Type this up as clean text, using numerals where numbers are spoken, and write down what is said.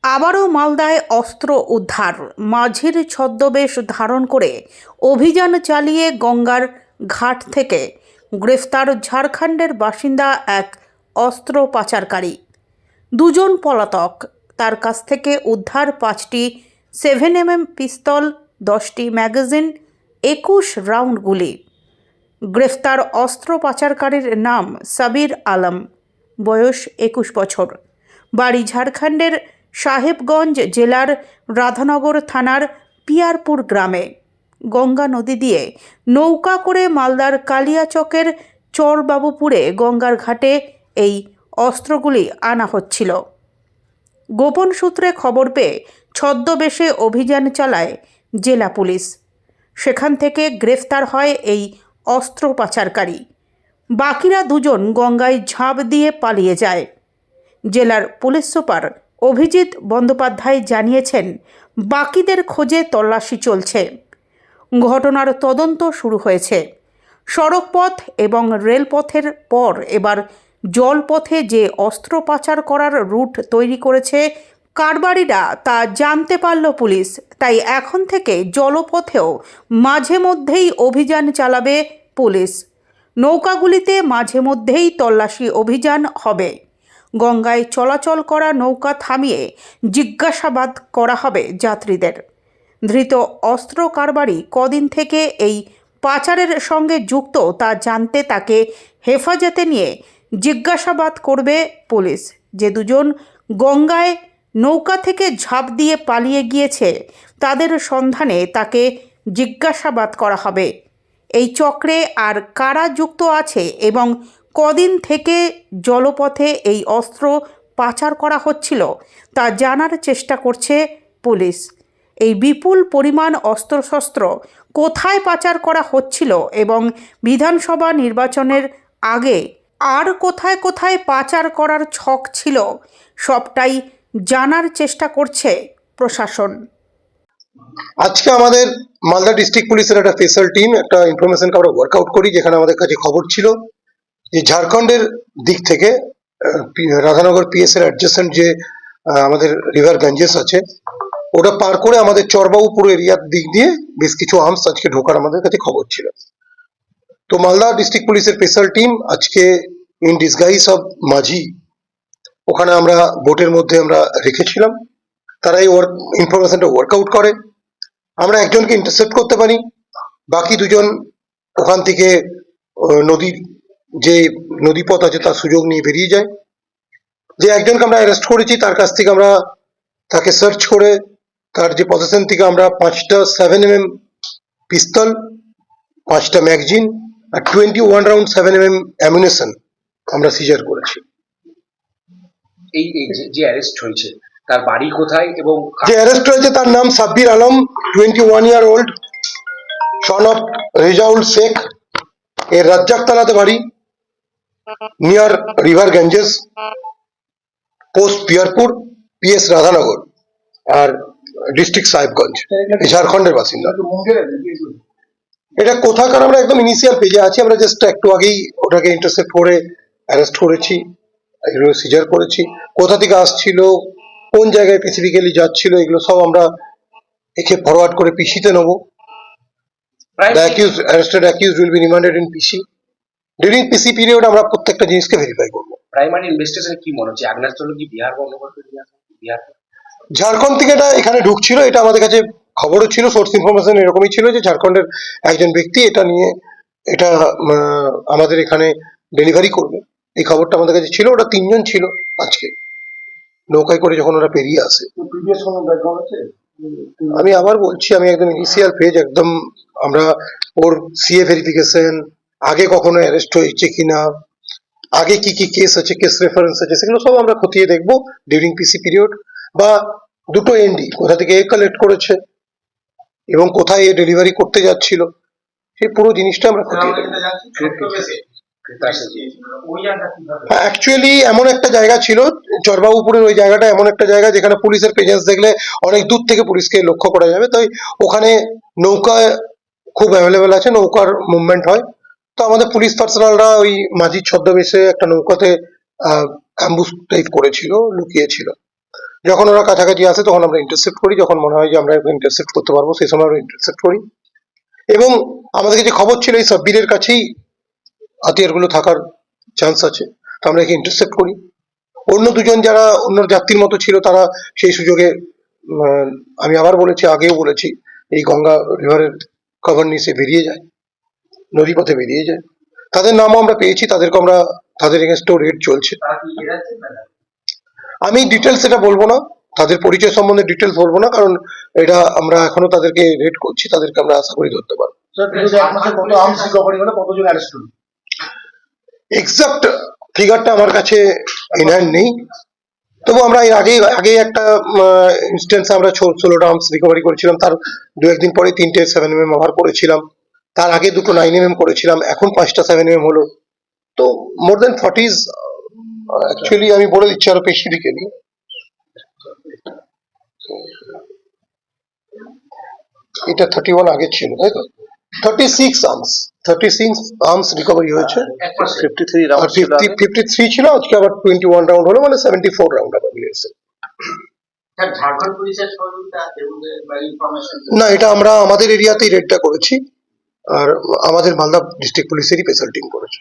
আবারও মালদায় অস্ত্র উদ্ধার। মাঝির ছদ্মবেশ ধারণ করে অভিযান চালিয়ে গঙ্গার ঘাট থেকে গ্রেফতার ঝাড়খণ্ডের বাসিন্দা এক অস্ত্র পাচারকারী। দুজন পলাতক। তার কাছ থেকে উদ্ধার 5টি 7mm পিস্তল, 10টি ম্যাগাজিন, 21 রাউন্ড গুলি। গ্রেফতার অস্ত্র পাচারকারীর নাম সাবির আলম, বয়স 21 বছর, বাড়ি ঝাড়খণ্ডের সাহেবগঞ্জ জেলার রাধানগর থানার পিয়ারপুর গ্রামে। গঙ্গা নদী দিয়ে নৌকা করে মালদার কালিয়াচকের চরবাবুপুরে গঙ্গার ঘাটে এই অস্ত্রগুলি আনা হচ্ছিল। গোপন সূত্রে খবর পেয়ে ছদ্মবেশে অভিযান চালায় জেলা পুলিশ। সেখান থেকে গ্রেফতার হয় এই অস্ত্র পাচারকারী। বাকিরা দুজন গঙ্গায় ঝাঁপ দিয়ে পালিয়ে যায়। জেলার পুলিশ সুপার অভিজিৎ বন্দ্যোপাধ্যায় জানিয়েছেন, বাকিদের খোঁজে তল্লাশি চলছে। ঘটনার তদন্ত শুরু হয়েছে। সড়কপথ এবং রেলপথের পর এবার জলপথে যে অস্ত্র পাচার করার রুট তৈরি করেছে কারবারিরা, তা জানতে পারল পুলিশ। তাই এখন থেকে জলপথেও মাঝে মধ্যেই অভিযান চালাবে পুলিশ। নৌকাগুলিতে মাঝে মধ্যেই তল্লাশি অভিযান হবে। গঙ্গায় চলাচল করা নৌকা থামিয়ে জিজ্ঞাসাবাদ করা হবে যাত্রীদের। ধৃত অস্ত্র কারবারি কদিন থেকে এই পাচারের সঙ্গে যুক্ত তা জানতে তাকে হেফাজতে নিয়ে জিজ্ঞাসাবাদ করবে পুলিশ। যে দুজন গঙ্গায় নৌকা থেকে ঝাঁপ দিয়ে পালিয়ে গিয়েছে তাদের সন্ধানে তাকে জিজ্ঞাসাবাদ করা হবে। এই চক্রে আর কারা যুক্ত আছে এবং কদিন থেকে জলপথে এই অস্ত্র পাচার করা হচ্ছিল তা জানার চেষ্টা করছে পুলিশ। এই বিপুল পরিমাণ অস্ত্রশস্ত্র কোথায় পাচার করা হচ্ছিল এবং বিধানসভা নির্বাচনের আগে আর কোথায় কোথায় পাচার করার ছক ছিল, সবটাই জানার চেষ্টা করছে প্রশাসন। আজকে আমাদের মালদা ডিস্ট্রিক্ট পুলিশের একটা স্পেশাল টিম একটা ইনফরমেশনকে আমরা ওয়ার্কআউট করি, যেখানে আমাদের কাছে খবর ছিল যে ঝাড়খণ্ডের দিক থেকে রাধানগর পিএস এর অ্যাডজেসেন্ট যে আমাদের রিভার গঞ্জেস আছে, ওটা পার করে আমাদের চরবাবুপুর এরিয়ার দিক দিয়ে বেশ কিছু আর্মস আজকে ঢোকার আমাদের কাছে খবর ছিল। তো মালদা ডিস্ট্রিক্ট পুলিশের স্পেশাল টিম আজকে ইন ডিসগাইজ অফ মাঝি ওখানে আমরা বোটের মধ্যে আমরা রেখেছিলাম। তারা এই ইনফরমেশনটা ওয়ার্কআউট করে। আমরা একজনকে ইন্টারসেপ্ট করতে পারি, বাকি দুজন ওখান থেকে নদীর যে নদীপথ আছে তার সুযোগ নিয়ে বেরিয়ে যায়। যে একজনকে আমরা অ্যারেস্ট করেছি তার কাছ থেকে আমরা তাকে সার্চ করে তার যে পজিশন থেকে আমরা 5টা 7mm পিস্তল, 5টা ম্যাগাজিন আর 21 রাউন্ড 7mm অ্যামিউনিশন আমরা সিজার করেছি। এই যে অ্যারেস্ট হয়েছে তার বাড়ি কোথায় এবং যে অ্যারেস্ট হয়েছে তার নাম Sabbir Alam, 21 year old, son of Rezaul Sheikh. এর রাজ্জাকতলাতে বাড়ি, near river Ganges, post Piyarpur, PS Radhanagar, আর ডিস্ট্রিক্ট সাহেবগঞ্জ, ঝাড়খণ্ডের বাসিন্দা। এটা কোথাকার আমরা একদম ইনিশিয়াল পেজে আছি। আমরা জাস্ট একটু আগেই ওটাকে ইন্টারসেপ্ট করে অ্যারেস্ট করেছি, এগুলো সিজার করেছি। কোথা থেকে আসছিল, কোন জায়গায় স্পেসিফিক্যালি যাচ্ছিল, এগুলো সব আমরা একে ফরওয়ার্ড করে পিসিতে নেব। The accused, arrested accused will be remanded in PC. During PC period আমরা প্রত্যেকটা জিনিসকে ভেরিফাই করব। প্রাইমারি ইনভেস্টিগেশনে কি মনে হচ্ছে আগ্নেয়াস্ত্র কি বিহার বর্ণগত বিহার ঝাড়খণ্ড থেকে এটা এখানে ঢুকছিল, এটা আমাদের কাছে খবরও ছিল, সোর্স ইনফরমেশন এরকমই ছিল যে ঝাড়খণ্ডের একজন ব্যক্তি এটা নিয়ে এটা আমাদের এখানে ডেলিভারি করবে। এই খবরটা আমাদের কাছে ছিল। ওটা 3 জন ছিল আজকে নৌকায় করে যখন ওরা পেরিয়ে আসে। আমি আবার বলছি, আমি একদম ইনিশিয়াল পেজ, একদম আমরা ওর সিএ ভেরিফিকেশন, আগে কখনো অ্যারেস্ট হয়েছে কিনা, আগে কি কি কেস আছে, কেস রেফারেন্স আছে, সেগুলো সব আমরা খতিয়ে দেখবো ডিউরিং পিসি পিরিয়ড। বা দুটো এনডি কোথা থেকে এ কালেক্ট করেছে এবং কোথায় এ ডেলিভারি করতে যাচ্ছিল, সেই পুরো জিনিসটা আমরা খতিয়ে দেখবো। অ্যাকচুয়ালি এমন একটা জায়গা ছিল চরবাবুপুরের, ওই জায়গাটা এমন একটা জায়গা যেখানে পুলিশের প্রেজেন্স দেখলে অনেক দূর থেকে পুলিশকে লক্ষ্য করা যাবে। তাই ওখানে নৌকা খুব অ্যাভেলেবেল আছে, নৌকার মুভমেন্ট হয়। তো আমাদের পুলিশ পার্সোনালরা ওই মাঝির ছদ্মবেশে একটা নৌকাতে অ্যাম্বুশ টাইপ করেছিল, লুকিয়েছিল। যখন ওরা কাছাকাছি আসে তখন আমরা ইন্টারসেপ্ট করি, যখন মনে হয় যে আমরা ইন্টারসেপ্ট করতে পারবো সেই সময় আমরা ইন্টারসেপ্ট করি। এবং আমাদের কাছে খবর ছিল এই সাব্বিরের কাছেই হাতিয়ারগুলো থাকার চান্স আছে, তো আমরা একে ইন্টারসেপ্ট করি। অন্য দুজন যারা অন্য যাত্রীর মতো ছিল তারা সেই সুযোগে আমি আবার বলেছি, আগেও বলেছি, এই গঙ্গা রিভারের কভার নিয়ে সে বেরিয়ে যায়, নদী পথে বেরিয়ে যায়। তাদের নামও আমরা পেয়েছি, তাদের এগেনস্টেও রেড চলছে। আমি ডিটেলস এটা বলবো না, তাদের পরিচয় সম্বন্ধে ডিটেলস বলবো না, কারণ এটা আমরা এখনো তাদেরকে রেড করছি, তাদেরকে আমরা আশা করি ধরতে পারবো। এক্সাক্ট ফিগারটা আমার কাছে ইন হ্যান্ড নেই, তবু আমরা এর আগে একটা ইনস্টেন্স আমরা 16টা আর্মস রিকভারি করেছিলাম, তার দু একদিন পরে 3টে 7mm ওভার করেছিলাম, তার আগে 2টো 9mm করেছিলাম, এখন 5টা 7mm হলো। তো মোর দেন 40s অ্যাকচুয়ালি আমি বলে দিচ্ছি আরো বেশি দিকে নিয়ে। এটা 31 আগে ছিল, তাই তো? 36 আর্মস রিকভারি হয়েছে, 53 ছিল, আজকে আবার 21 রাউন্ড হলো, মানে 74 রাউন্ড আবার মিলেছে। ঝাড়খণ্ড পুলিশের সহযোগিতা ইনফরমেশন না, এটা আমরা আমাদের এরিয়াতেই রেডটা করেছি, আর আমাদের মালদা ডিস্ট্রিক্ট পুলিশেরই স্পেশাল টিম করেছে।